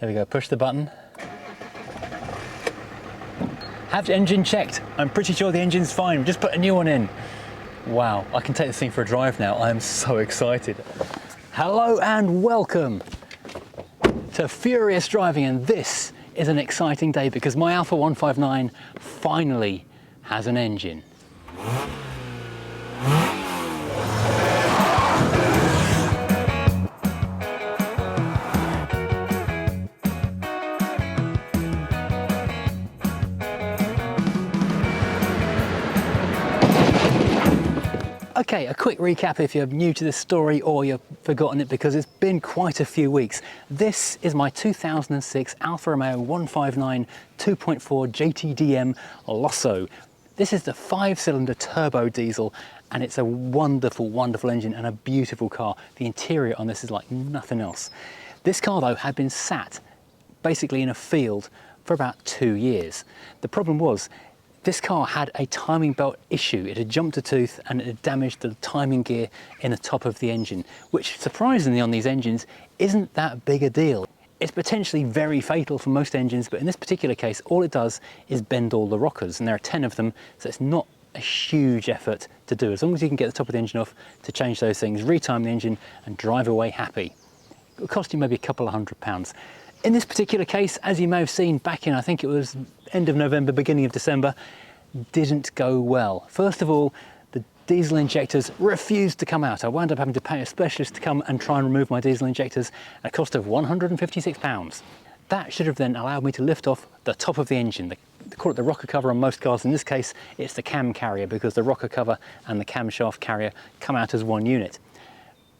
Here we go, push the button. Have the engine checked. I'm pretty sure the engine's fine. Just put a new one in. Wow, I can take this thing for a drive now. I am so excited. Hello and welcome to Furious Driving, and this is an exciting day because my Alfa 159 finally has an engine. Okay, a quick recap if you're new to this story or you've forgotten it because it's been quite a few weeks. This is my 2006 Alfa Romeo 159 2.4 JTDM Losso. This is the 5-cylinder turbo diesel and it's a wonderful, wonderful engine and a beautiful car. The interior on this is like nothing else. This car though had been sat basically in a field for about 2 years. The problem was, this car had a timing belt issue. It had jumped a tooth and it had damaged the timing gear in the top of the engine, which surprisingly on these engines isn't that big a deal. It's potentially very fatal for most engines, but in this particular case, all it does is bend all the rockers, and there are 10 of them, so it's not a huge effort to do. As long as you can get the top of the engine off to change those things, retime the engine and drive away happy. It'll cost you maybe a couple of £100. In this particular case, as you may have seen back in, I think it was end of November, beginning of December, didn't go well. First of all, the diesel injectors refused to come out. I wound up having to pay a specialist to come and try and remove my diesel injectors at a cost of £156. That should have then allowed me to lift off the top of the engine. They call it the rocker cover on most cars. In this case, it's the cam carrier because the rocker cover and the camshaft carrier come out as one unit.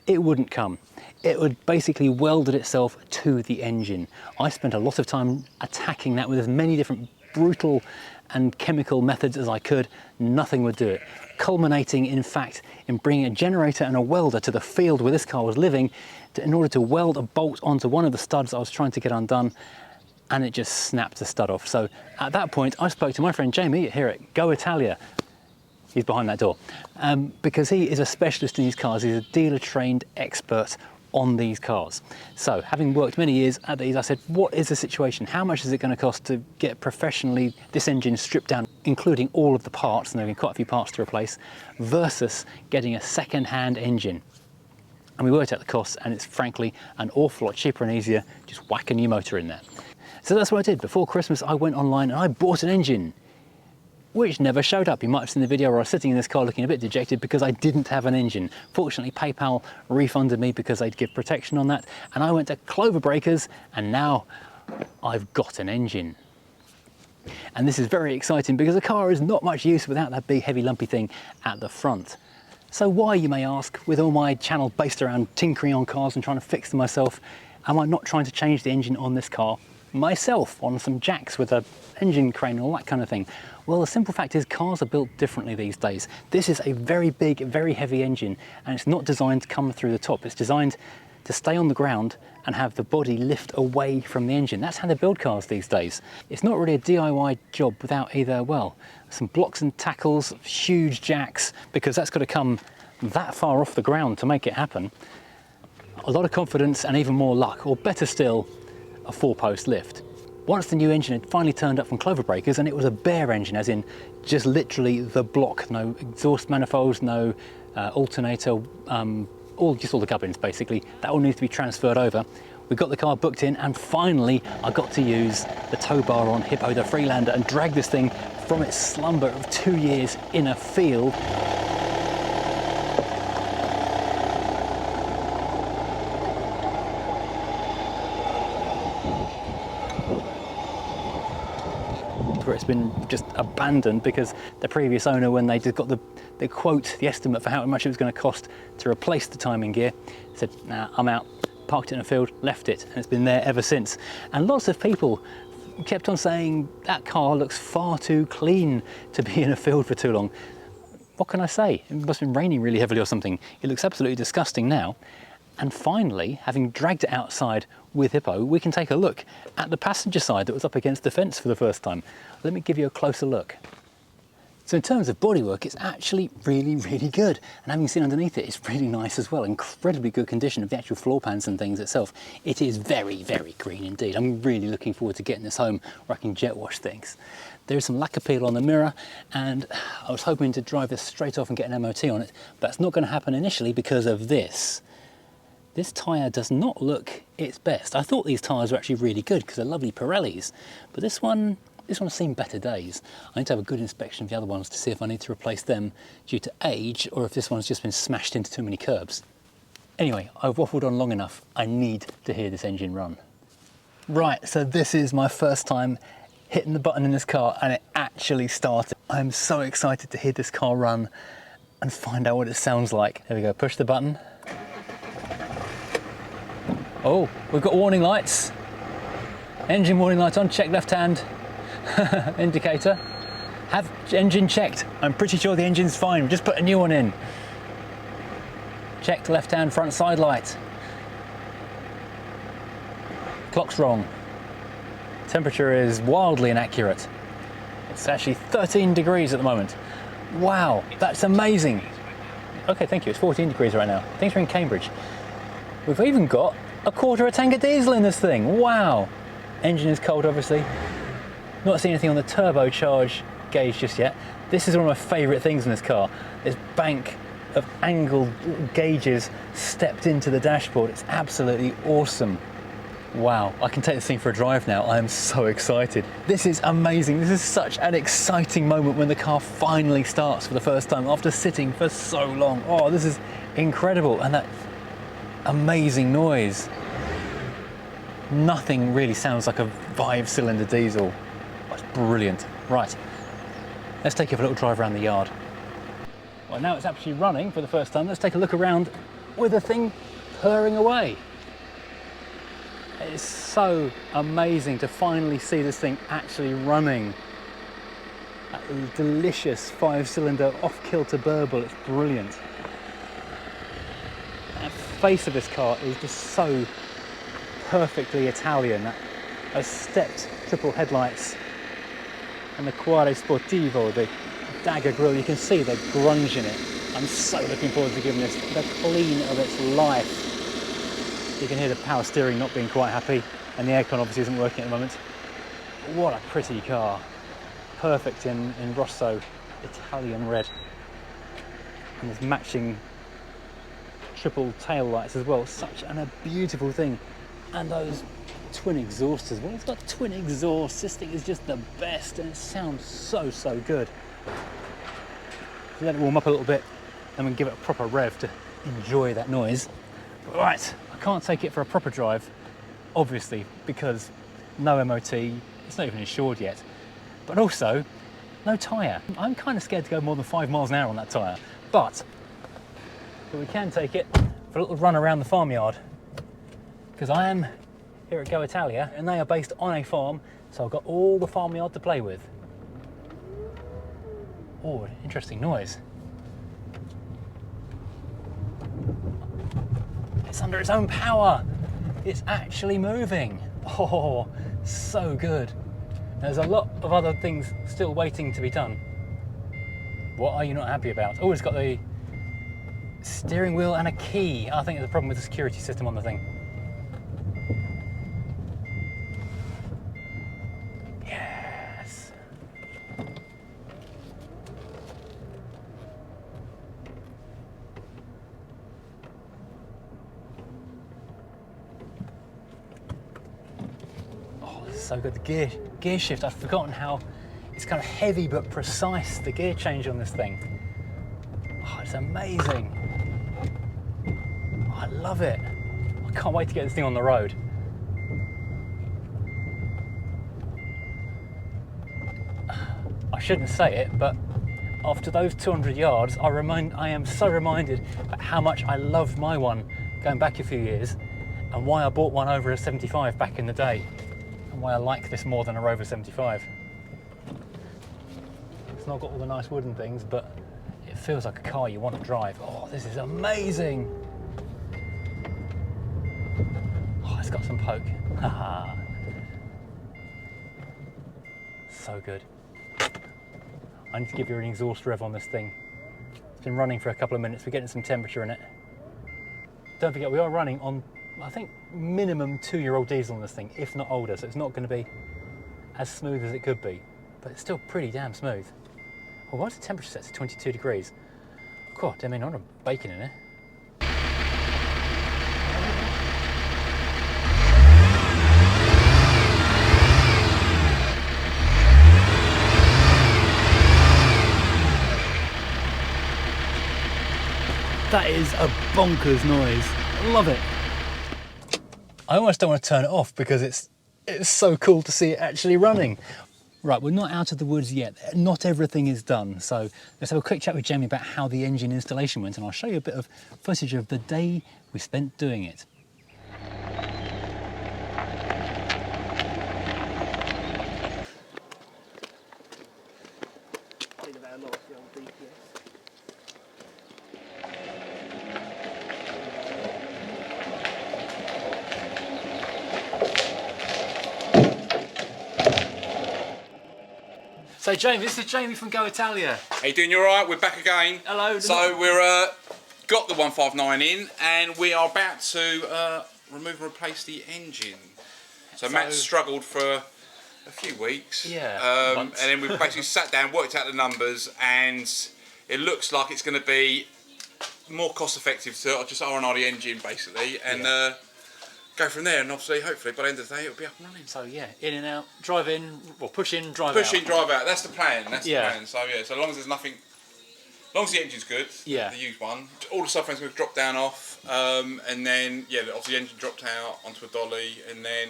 It wouldn't come. It would basically welded itself to the engine. I spent a lot of time attacking that with as many different brutal and chemical methods as I could. Nothing would do it. Culminating, in fact, in bringing a generator and a welder to the field where this car was living in order to weld a bolt onto one of the studs I was trying to get undone, and it just snapped the stud off. So at that point, I spoke to my friend Jamie here at GoItalia. He's behind that door, because he is a specialist in these cars. He's a dealer-trained expert on these cars. So having worked many years at these, I said, what is the situation? How much is it going to cost to get professionally this engine stripped down, including all of the parts, and there are quite a few parts to replace, versus getting a second-hand engine? And we worked out the costs, and it's frankly an awful lot cheaper and easier just whack a new motor in there. So that's what I did. Before Christmas, I went online and I bought an engine, which never showed up. You might have seen the video where I was sitting in this car looking a bit dejected because I didn't have an engine. Fortunately, PayPal refunded me because they'd give protection on that, and I went to Clover Breakers, and now I've got an engine. And this is very exciting because the car is not much use without that big, heavy, lumpy thing at the front. So why, you may ask, with all my channel based around tinkering on cars and trying to fix them myself, am I not trying to change the engine on this car myself on some jacks with an engine crane and all that kind of thing? Well, the simple fact is cars are built differently these days. This is a very big, very heavy engine, and it's not designed to come through the top. It's designed to stay on the ground and have the body lift away from the engine. That's how they build cars these days. It's not really a DIY job without either, well, some blocks and tackles, huge jacks, because that's got to come that far off the ground to make it happen, a lot of confidence and even more luck, or better still, a 4-post lift. Once the new engine had finally turned up from Clover Breakers, and it was a bare engine, as in just literally the block, no exhaust manifolds, no alternator, just all the gubbins basically, that all needs to be transferred over. We got the car booked in, and finally I got to use the tow bar on Hippo the Freelander and drag this thing from its slumber of 2 years in a field where it's been just abandoned because the previous owner, when they just got the quote, the estimate for how much it was going to cost to replace the timing gear, said, nah, I'm out, parked it in a field, left it, and it's been there ever since. And lots of people kept on saying that car looks far too clean to be in a field for too long. What can I say? It must have been raining really heavily or something. It looks absolutely disgusting now. And finally, having dragged it outside with Hippo, we can take a look at the passenger side that was up against the fence for the first time. Let me give you a closer look. So in terms of bodywork, it's actually really, really good. And having seen underneath it, it's really nice as well. Incredibly good condition of the actual floor pans and things itself. It is very, very green indeed. I'm really looking forward to getting this home where I can jet wash things. There's some lacquer peel on the mirror, and I was hoping to drive this straight off and get an MOT on it, but that's not going to happen initially because of this. This tyre does not look its best. I thought these tyres were actually really good because they're lovely Pirellis, but this one has seen better days. I need to have a good inspection of the other ones to see if I need to replace them due to age or if this one's just been smashed into too many curbs. Anyway, I've waffled on long enough. I need to hear this engine run. Right, so this is my first time hitting the button in this car and it actually started. I'm so excited to hear this car run and find out what it sounds like. There we go, push the button. Oh, we've got warning lights. Engine warning light on, check left hand indicator. Have engine checked. I'm pretty sure the engine's fine. Just put a new one in. Checked left hand front side light. Clock's wrong. Temperature is wildly inaccurate. It's actually 13 degrees at the moment. Wow, that's amazing. Okay, thank you. It's 14 degrees right now. Things are in Cambridge. We've even got a quarter of a tank of diesel in this thing. Wow. Engine is cold, obviously. Not seeing anything on the turbocharge gauge just yet. This is one of my favourite things in this car. This bank of angled gauges stepped into the dashboard. It's absolutely awesome. Wow, I can take this thing for a drive now. I am so excited. This is amazing. This is such an exciting moment when the car finally starts for the first time after sitting for so long. Oh, this is incredible. And that amazing noise. Nothing really sounds like a 5-cylinder diesel. That's brilliant. Right, let's take it for a little drive around the yard. Well, now it's actually running for the first time. Let's take a look around with the thing purring away. It's so amazing to finally see this thing actually running. That delicious 5-cylinder off-kilter burble, it's brilliant. The face of this car is just so perfectly Italian. Those stepped triple headlights and the Quadro Sportivo, the dagger grille, you can see the grunge in it. I'm so looking forward to giving this the clean of its life. You can hear the power steering not being quite happy, and the aircon obviously isn't working at the moment. What a pretty car. Perfect in Rosso, Italian red. And there's matching triple tail lights as well. Such a beautiful thing. And those twin exhausts as well. It's got twin exhausts. This thing is just the best, and it sounds so, so good. Let it warm up a little bit, and we can give it a proper rev to enjoy that noise. Right. Can't take it for a proper drive, obviously, because no MOT, it's not even insured yet, but also no tyre. I'm kind of scared to go more than 5 miles an hour on that tyre, but we can take it for a little run around the farmyard, because I am here at GoItalia and they are based on a farm, so I've got all the farmyard to play with. Oh, interesting noise. It's under its own power. It's actually moving. Oh, so good. There's a lot of other things still waiting to be done. What are you not happy about? Oh, it's got the steering wheel and a key. I think there's a problem with the security system on the thing. Yes. So good, the gear shift, I've forgotten how it's kind of heavy but precise, the gear change on this thing. Oh, it's amazing. Oh, I love it. I can't wait to get this thing on the road. I shouldn't say it, but after those 200 yards, I am so reminded about how much I loved my one going back a few years and why I bought one over a 75 back in the day. Why I like this more than a Rover 75. It's not got all the nice wooden things, but it feels like a car you want to drive. Oh, this is amazing. Oh, it's got some poke. Haha. So good. I need to give you an exhaust rev on this thing. It's been running for a couple of minutes, we're getting some temperature in it. Don't forget, we are running on, I think, minimum 2-year-old diesel on this thing, if not older, so it's not going to be as smooth as it could be, but it's still pretty damn smooth. Well, once the temperature sets to 22 degrees, God, I mean, I'm not baking in it. That is a bonkers noise. I love it. I almost don't want to turn it off because it's so cool to see it actually running. Right, we're not out of the woods yet. Not everything is done. So let's have a quick chat with Jamie about how the engine installation went, and I'll show you a bit of footage of the day we spent doing it. So Jamie, this is Jamie from GoItalia. How you doing? You alright? We're back again. Hello. So we're got the 159 in, and we are about to remove and replace the engine. So Matt struggled for a few weeks. Yeah. And then we basically sat down, worked out the numbers, and it looks like it's going to be more cost effective to just R&R the engine basically, and go from there. And obviously, hopefully, by the end of the day, it'll be up and running. So yeah, in and out, drive in, or push in, drive out. Push in, drive out. That's the plan. That's the plan. So yeah, so long as there's nothing, as long as the engine's good, the used one, all the suffering's going to drop down off, and then obviously the engine dropped out onto a dolly, and then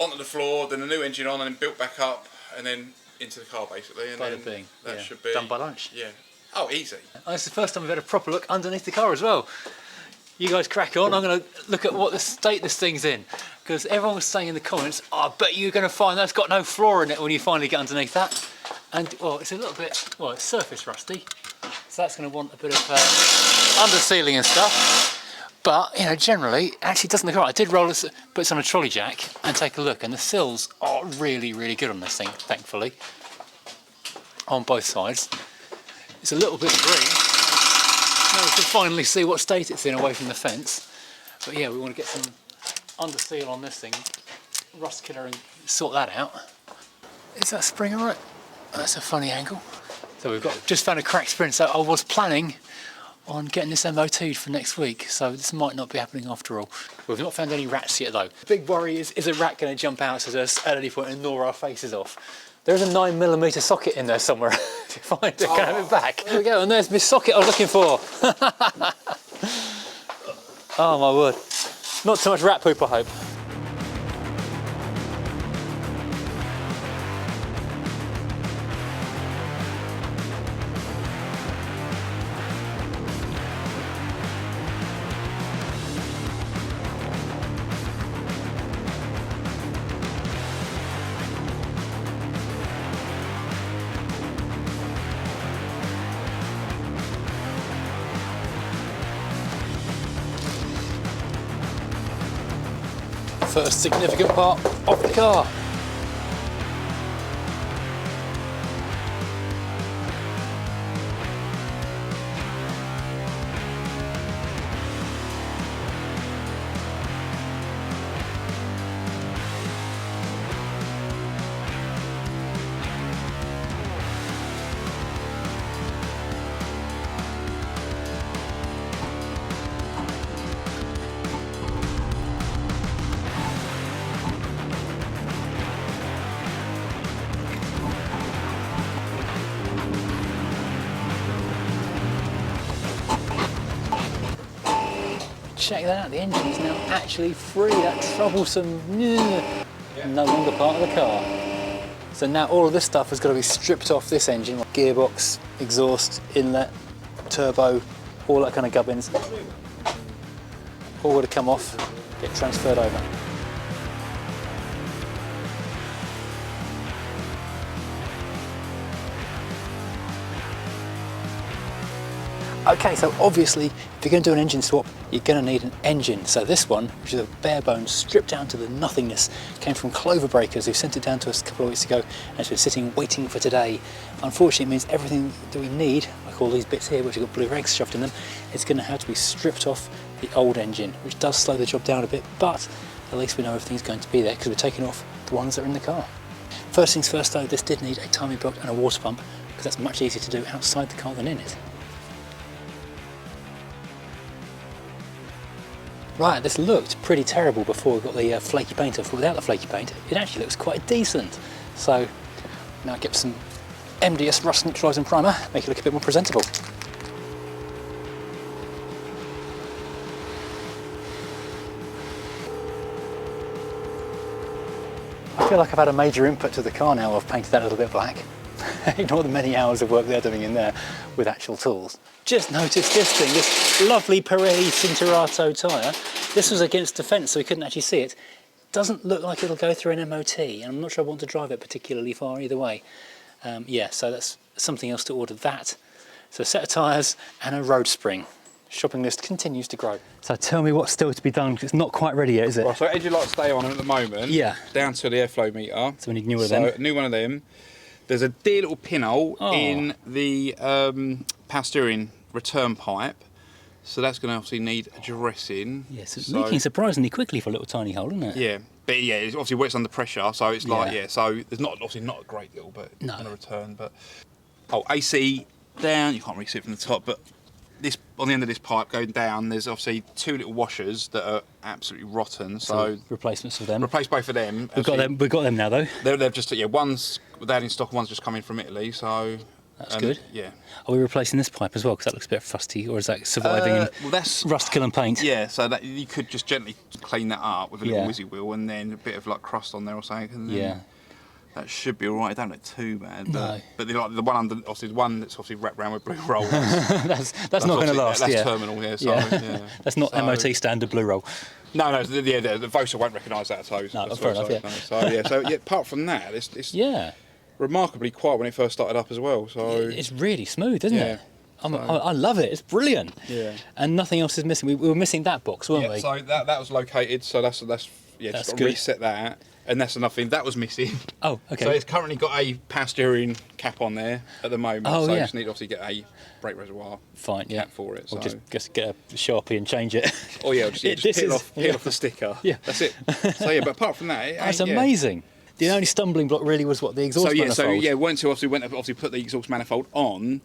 onto the floor, then the new engine on, and then built back up, and then into the car basically. And then that should be done by lunch. Yeah. Oh, easy. Oh, it's the first time we've had a proper look underneath the car as well. You guys crack on. I'm going to look at what the state this thing's in, because everyone was saying in the comments, oh, I bet you're going to find that's got no floor in it when you finally get underneath that. And well, it's a little bit, well, it's surface rusty, so that's going to want a bit of under sealing and stuff. But you know, generally, it actually doesn't look right. I did roll this, put this on a trolley jack and take a look, and the sills are really, really good on this thing, thankfully, on both sides. It's a little bit green. Now we can finally see what state it's in away from the fence. But yeah, we want to get some under seal on this thing, rust killer, and sort that out. Is that spring alright? That's a funny angle. So we've just found a cracked spring, so I was planning on getting this MOT'd for next week, so this might not be happening after all. We've not found any rats yet though. The big worry is a rat going to jump out at us at any point and gnaw our faces off? There's a 9mm socket in there somewhere. If you find it, can I have it back? There we go, and there's my socket I was looking for. Oh my word. Not too much rat poop, I hope. First significant part of the car. Check that out, the engine is now actually free. That troublesome no longer part of the car. So now all of this stuff has got to be stripped off this engine, like gearbox, exhaust, inlet, turbo, all that kind of gubbins. All got to come off, get transferred over. Okay, so obviously, if you're going to do an engine swap, you're going to need an engine. So this one, which is a bare bones, stripped down to the nothingness, came from Clover Breakers, who sent it down to us a couple of weeks ago, and it's been sitting waiting for today. Unfortunately, it means everything that we need, like all these bits here, which have got blue rags shoved in them, it's going to have to be stripped off the old engine, which does slow the job down a bit, but at least we know everything's going to be there because we're taking off the ones that are in the car. First things first though, this did need a timing block and a water pump, because that's much easier to do outside the car than in it. Right, this looked pretty terrible before we got the flaky paint off, but without the flaky paint, it actually looks quite decent. So now get some MDS rust neutralising primer, make it look a bit more presentable. I feel like I've had a major input to the car now. I've painted that a little bit black. Ignore the many hours of work they're doing in there with actual tools. Just noticed this thing, this lovely Pirelli Cinturato tyre. This was against the fence, so we couldn't actually see it. Doesn't look like it'll go through an MOT, and I'm not sure I want to drive it particularly far either way. Yeah, so that's something else to order that. So a set of tyres and a road spring. Shopping list continues to grow. So tell me what's still to be done, because it's not quite ready yet, is it? Well, so engine lights stay on at the moment. Yeah. Down to the airflow meter. So we need a new one of them. So a new one of them. There's a dear little pinhole in the power steering return pipe. So that's going to obviously need addressing. Yes, it's leaking surprisingly quickly for a little tiny hole, isn't it? Yeah, but yeah, it obviously works under pressure, so it's like, yeah, so there's not obviously not a great deal, but it's going to return. But AC down, you can't really see it from the top, but this on the end of this pipe going down, there's obviously two little washers that are absolutely rotten. So replacements for them. Replace both of them. We've got them. We've got them now, though. They're just one's without in stock, one's just coming from Italy. So that's good. Yeah. Are we replacing this pipe as well? Because that looks a bit rusty, or is that surviving in rust killing paint? Yeah. So that you could just gently clean that up with a little whizzy wheel, and then a bit of like crust on there or something. And then that should be all right. It don't look too bad. But the one under, obviously the one that's obviously wrapped around with blue roll. That's not going to last. That's terminal. Yeah. So, yeah. That's not MOT standard blue roll. No. The Vosa won't recognise that. So no, fair enough. Yeah. So apart from that, it's remarkably quiet when it first started up as well. So it's really smooth, isn't it? I love it. It's brilliant. Yeah. And nothing else is missing. We were missing that box, weren't we? So that was located. So that's just got to reset that. And that's another thing that was missing. Oh, okay. So it's currently got a power steering cap on there at the moment. So you just need to obviously get a brake reservoir cap for it. Or just get a Sharpie and change it. Oh yeah, just peel off the sticker. Yeah, that's it. So yeah, but apart from that, that's amazing. The only stumbling block really was what the exhaust manifold. Once you obviously put the exhaust manifold on,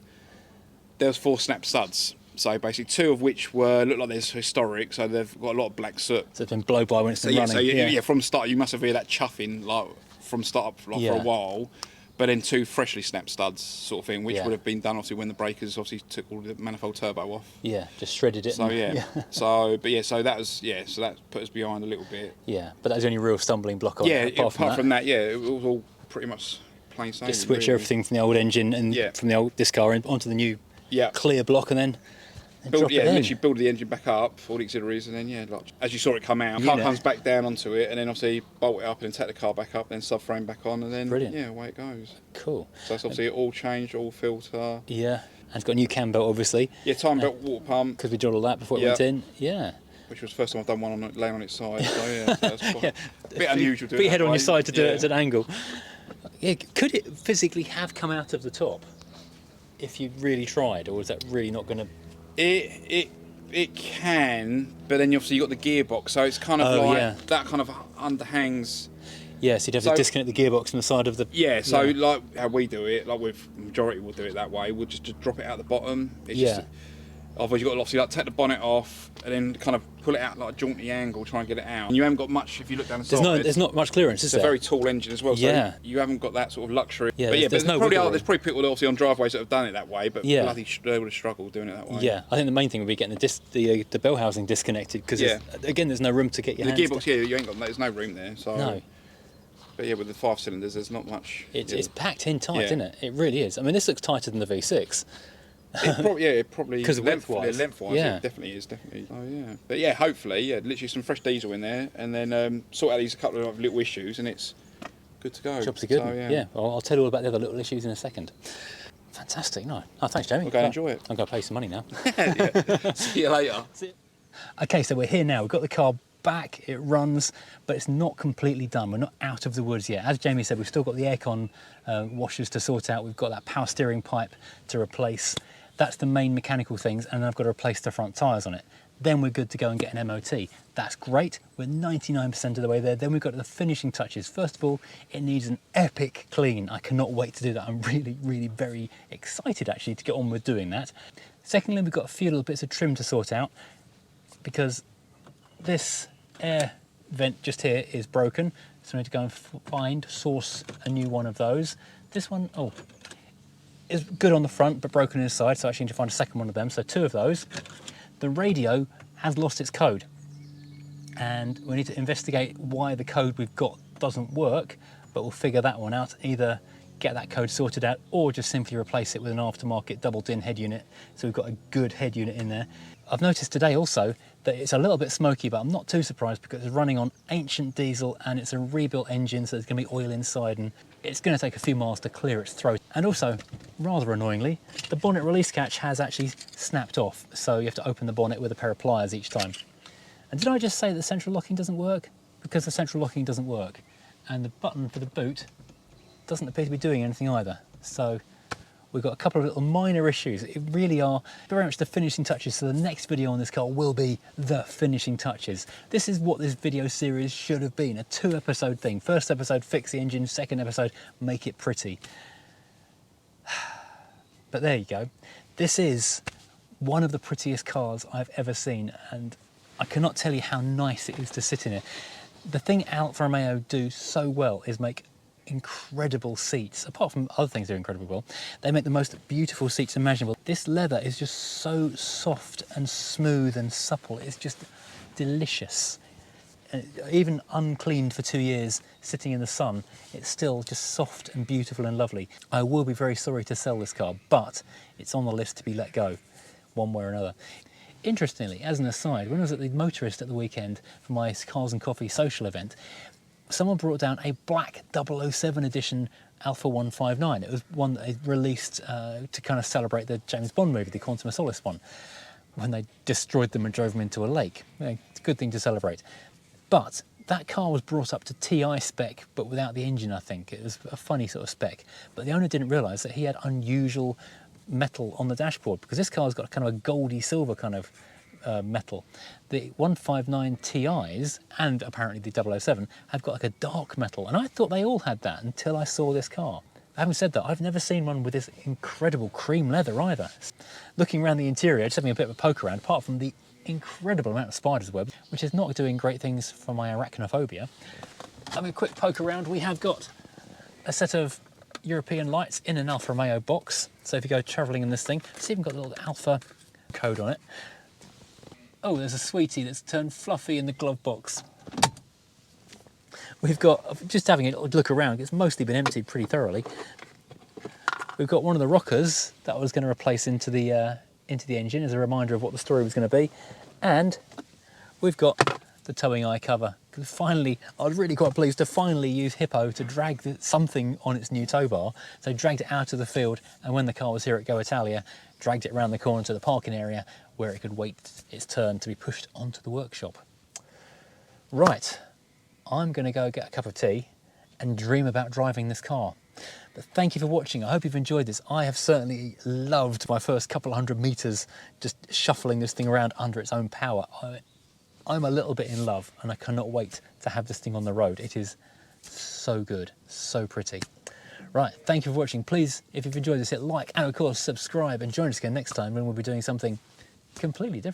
there was 4 snap studs. So basically 2 of which look like they're historic, so they've got a lot of black soot. So it's been blow by when it's been running. So from start you must have heard that chuffing like from start up for a while. But then 2 freshly snapped studs sort of thing, which would have been done obviously when the breakers obviously took all the manifold turbo off. Yeah, just shredded it. So so that put us behind a little bit. Yeah, but that was the only real stumbling block on it. Yeah, apart from that, it was all pretty much plain sailing. Just switch everything from the old engine and from this car onto the new clear block, and then literally build the engine back up, all the auxiliaries, and then as you saw it come out, the car comes back down onto it, and then obviously bolt it up and then take the car back up, then subframe back on, and then away it goes. Cool. So it's obviously all changed, all filter. Yeah, and it's got a new cam belt, obviously. Yeah, time belt, water pump. Because we did all that before it went in. Yeah. Which was the first time I've done one laying on its side. So so that's quite a bit unusual. Put your head on your side to do it at an angle. Yeah, could it physically have come out of the top if you really tried, or is that really not going to? It can, but then obviously you've got the gearbox, so it's kind of that kind of underhangs. Yeah, so you'd have to disconnect the gearbox from the side of the. Yeah, so like how we do it, like with majority will do it that way. We'll just drop it out the bottom. It's otherwise you've got to obviously take the bonnet off and then kind of pull it out like a jaunty angle, try and get it out. And you haven't got much if you look down the side. There's not much clearance, is there? It's a very tall engine as well, so you haven't got that sort of luxury. Yeah, but there's probably people obviously on driveways that have done it that way, but bloody they would have struggled doing it that way. Yeah, I think the main thing would be getting the bell housing disconnected, because again there's no room to get your hands. The gearbox, you ain't got, there's no room there. So. No. But with the 5 cylinders, there's not much. It's packed in tight, isn't it? It really is. I mean, this looks tighter than the V6. It probably because lengthwise, it definitely is. Oh yeah, but hopefully, literally some fresh diesel in there, and then sort out a couple of little issues, and it's good to go. Jobs are good. So, Well, I'll tell you all about the other little issues in a second. Fantastic, no. Oh, thanks, Jamie. Go enjoy it. I'm going to pay some money now. Yeah. See you later. Okay, so we're here now. We've got the car back, it runs, but it's not completely done. We're not out of the woods yet. As Jamie said, we've still got the aircon washers to sort out. We've got that power steering pipe to replace. That's the main mechanical things, and I've got to replace the front tyres on it. Then we're good to go and get an MOT. That's great. We're 99% of the way there. Then we've got the finishing touches. First of all, it needs an epic clean. I cannot wait to do that. I'm really, really very excited actually to get on with doing that. Secondly, we've got a few little bits of trim to sort out because this air vent just here is broken. So I need to go and source a new one of those. This one, oh, is good on the front but broken inside, so I actually need to find a second one of them. So 2 of those. The radio has lost its code and we need to investigate why the code we've got doesn't work, but we'll figure that one out. Either get that code sorted out or just simply replace it with an aftermarket double DIN head unit, so we've got a good head unit in there. I've noticed today also that it's a little bit smoky, but I'm not too surprised because it's running on ancient diesel and it's a rebuilt engine, so there's going to be oil inside and it's going to take a few miles to clear its throat. And also, rather annoyingly, the bonnet release catch has actually snapped off, so you have to open the bonnet with a pair of pliers each time. And did I just say that the central locking doesn't work? Because the central locking doesn't work, and the button for the boot doesn't appear to be doing anything either. So we've got a couple of little minor issues. It really are very much the finishing touches, so the next video on this car will be the finishing touches. This is what this video series should have been, a 2-episode thing. First episode, fix the engine. Second episode, make it pretty. But there you go. This is one of the prettiest cars I've ever seen, and I cannot tell you how nice it is to sit in it. The thing Alfa Romeo do so well is make incredible seats. Apart from other things they're incredibly well, they make the most beautiful seats imaginable. This leather is just so soft and smooth and supple. It's just delicious. Even uncleaned for 2 years, sitting in the sun, it's still just soft and beautiful and lovely. I will be very sorry to sell this car, but it's on the list to be let go, one way or another. Interestingly, as an aside, when I was at the Motorist at the weekend for my Cars and Coffee social event, someone brought down a black 007 edition Alfa 159. It was one that they released to kind of celebrate the James Bond movie, the Quantum of Solace one, when they destroyed them and drove them into a lake. It's a good thing to celebrate. But that car was brought up to TI spec, but without the engine, I think. It was a funny sort of spec. But the owner didn't realise that he had unusual metal on the dashboard, because this car's got kind of a goldy silver kind of metal. The 159 Ti's and apparently the 007 have got like a dark metal, and I thought they all had that until I saw this car. Having said that, I've never seen one with this incredible cream leather either. Looking around the interior, just having a bit of a poke around, apart from the incredible amount of spider's web, which is not doing great things for my arachnophobia. Having a quick poke around, we have got a set of European lights in an Alfa Romeo box. So if you go travelling in this thing, it's even got a little Alfa code on it. Oh, there's a sweetie that's turned fluffy in the glove box. We've got, just having a look around, it's mostly been emptied pretty thoroughly. We've got one of the rockers that I was going to replace into the engine as a reminder of what the story was going to be. And we've got the towing eye cover. Finally, I was really quite pleased to finally use Hippo to drag something on its new tow bar. So I dragged it out of the field, and when the car was here at GoItalia, dragged it around the corner to the parking area where it could wait its turn to be pushed onto the workshop. Right, I'm going to go get a cup of tea and dream about driving this car. But thank you for watching. I hope you've enjoyed this. I have certainly loved my first couple of 100 metres just shuffling this thing around under its own power. I'm a little bit in love, and I cannot wait to have this thing on the road. It is so good, so pretty. Right, thank you for watching. Please, if you've enjoyed this, hit like and of course subscribe, and join us again next time when we'll be doing something completely different.